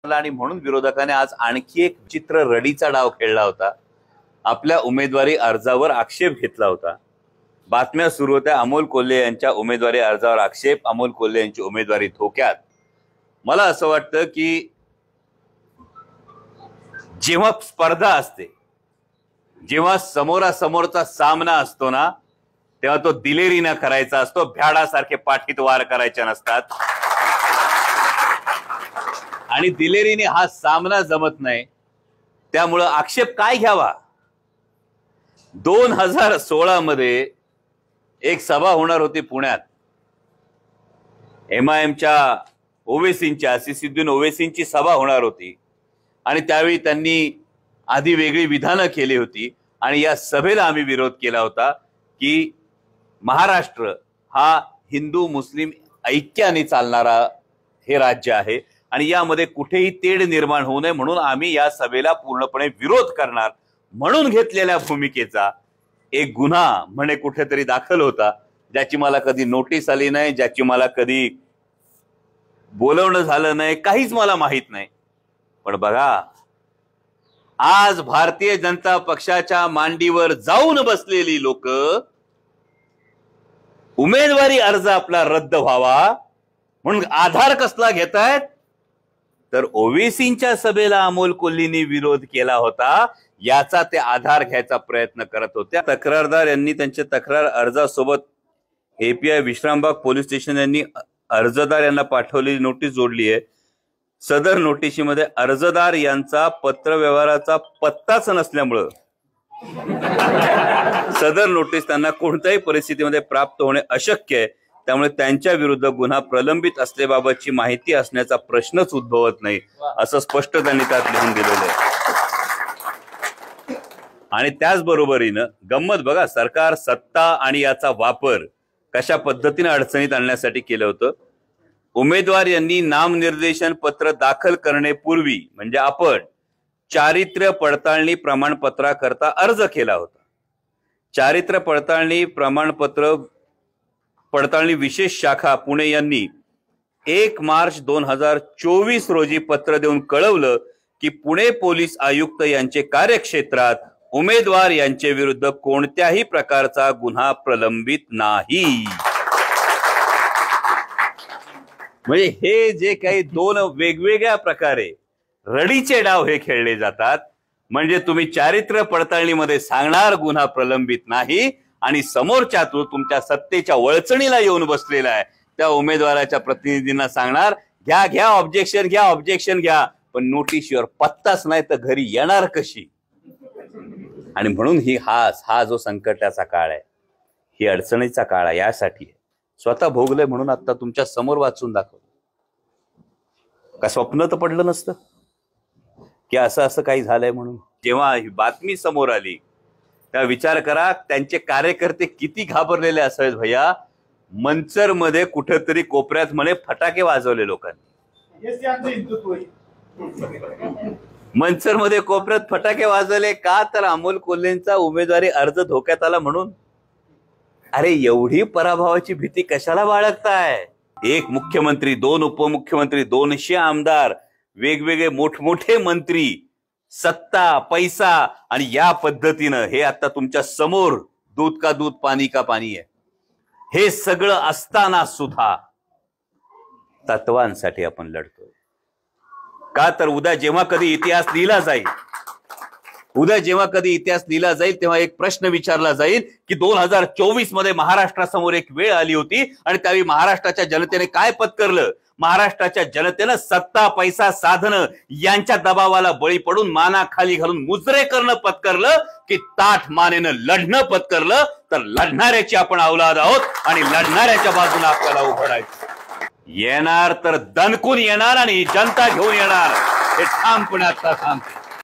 आणि म्हणून विरोधकाने आज आणखी एक चित्र रडीचा डाव खेळला होता। आपल्या उमेदवारी अर्जावर आक्षेप घेतला होता। बातम्या सुरू होत्या अमोल कोल्हे यांच्या उमेदवारी अर्जावर आक्षेप, अमोल कोल्हे यांची उमेदवारी धोक्यात। मला असं वाटतं की जेव्हा स्पर्धा असते, जेव्हा समोरासमोरचा सामना असतो ना, तेव्हा तो दिलेरीने करायचा असतो, भ्याडासारखे पाठीत वार करायचे नसतात। आणि दिलेरीने हा सामना जमत नाही, त्यामुळे आक्षेप काय घ्यावा। 2016 मध्ये एक सभा होणार होती पुण्यात, MIMच्या ओवेसींची, असिसुद्दीन ओवेसींची सभा होणार होती आणि त्यावेळी त्यांनी आधी वेगळी विधानं केली होती आणि या सभेला आम्ही विरोध केला होता की महाराष्ट्र हा हिंदू मुस्लिम ऐक्याने चालणारा हे राज्य आहे आणि यामध्ये कुठेही तेढ निर्माण होऊ नये, म्हणून आम्ही या सभेला पूर्णपणे विरोध करणार म्हणून घेतलेल्या भूमिकेचा एक गुन्हा म्हणे कुठेतरी दाखल होता, ज्याची मला कधी नोटीस आली नाही, ज्याची मला कधी बोलवणं झालं नाही, काहीच मला माहित नाही। पण बघा, आज भारतीय जनता पक्षाच्या मांडीवर जाऊन बसलेली लोक उमेदवारी अर्ज आपला रद्द व्हावा म्हणून आधार कसला घेतायत, तर ओवेसींच्या सभेला अमोल कोल्हेंनी विरोध केला होता याचा ते आधार घ्यायचा प्रयत्न करत होते। तक्रारदार यांनी त्यांच्या तक्रार अर्जासोबत API विश्रामबाग पोलीस स्टेशन यांनी अर्जदार यांना पाठवलेली नोटीस जोडली आहे। सदर नोटिशीमध्ये अर्जदार यांचा पत्र व्यवहाराचा पत्ताच नसल्यामुळे सदर नोटीस त्यांना कोणत्याही परिस्थितीमध्ये प्राप्त होणे अशक्य आहे, त्यामुळे त्यांच्या विरुद्ध गुन्हा प्रलंबित असल्याबाबतची माहिती असण्याचा प्रश्नच उद्भवत नाही, असं स्पष्ट त्यांनी त्यात लिहून दिलेलं आहे। आणि त्याचबरोबरीनं गंमत बघा, सरकार सत्ता आणि याचा वापर कशा पद्धतीने अडचणीत आणण्यासाठी केलं होतं। उमेदवार यांनी नामनिर्देशन पत्र दाखल करण्यापूर्वी म्हणजे आपण चारित्र्य पडताळणी प्रमाणपत्राकरता अर्ज केला होता। चारित्र्य पडताळणी प्रमाणपत्र पडताळणी विशेष शाखा पुणे यांनी 1 मार्च 2024 रोजी पत्र देऊन कळवलं की पुणे पोलीस आयुक्त यांचे कार्यक्षेत्रात उमेदवार यांचे विरुद्ध कोणत्याही प्रकारचा गुन्हा प्रलंबित नाही। म्हणजे हे जे काही दोन वेगवेगळ्या प्रकारे रडीचे डाव हे खेळले जातात, म्हणजे तुम्ही चारित्र्य पडताळणीमध्ये सांगणार गुन्हा प्रलंबित नाही आणि समोरच्या तुमच्या सत्तेच्या वळचणीला येऊन बसलेला आहे त्या उमेदवाराच्या प्रतिनिधींना सांगणार घ्या घ्या ऑब्जेक्शन घ्या, ऑब्जेक्शन घ्या, पण नोटीसवर पत्ताच नाही तर घरी येणार कशी। आणि म्हणून हा जो संकटाचा काळ आहे, ही अडचणीचा काळ आहे, यासाठी स्वतः भोगलंय म्हणून आता तुमच्या समोर वाचून दाखवलं। का स्वप्न तर पडलं नसतं की असं काही झालंय म्हणून। जेव्हा ही बातमी समोर आली तेव्हा विचार करा त्यांचे कार्यकर्ते किती घाबरलेले असावेत भैया। मंचर मध्ये कुठेतरी कोपऱ्यात म्हणे फटाके वाजवले लोकांनी, मंचर मध्ये कोपऱ्यात फटाके वाजवले का, तर अमोल कोल्हेंचा उमेदवारी अर्ज धोक्यात आला म्हणून। अरे एवढी पराभवाची भीती कशाला बाळगताय। एक मुख्यमंत्री, 2 उपमुख्यमंत्री, 200 आमदार, वेगवेगळे मोठमोठे मंत्री, सत्ता, पैसा, आणि या पद्धतीनं हे आता तुमच्या समोर दूध का दूध पाणी का पाणी आहे। हे सगळं असताना सुद्धा तत्वांसाठी आपण लढतोय का, तर उद्या जेव्हा कधी इतिहास लिहिला जाईल तेव्हा एक प्रश्न विचारला जाईल की 2024 मध्ये महाराष्ट्रासमोर एक वेळ आली होती आणि त्यावेळी महाराष्ट्राच्या जनतेने काय पत्करलं। महाराष्ट्राच्या जनतेनं सत्ता, पैसा, साधनं यांच्या दबावाला बळी पडून माना खाली घालून मुजरे करणं पत्करलं की ताठ मानेनं लढणं पत्करलं। तर लढणाऱ्याची आपण औलाद आहोत आणि लढणाऱ्याच्या बाजूने आपल्याला उभं राहायचं। येणार तर दणकून येणार आणि जनता घेऊन येणार, हे ठामपणे आता सांगते।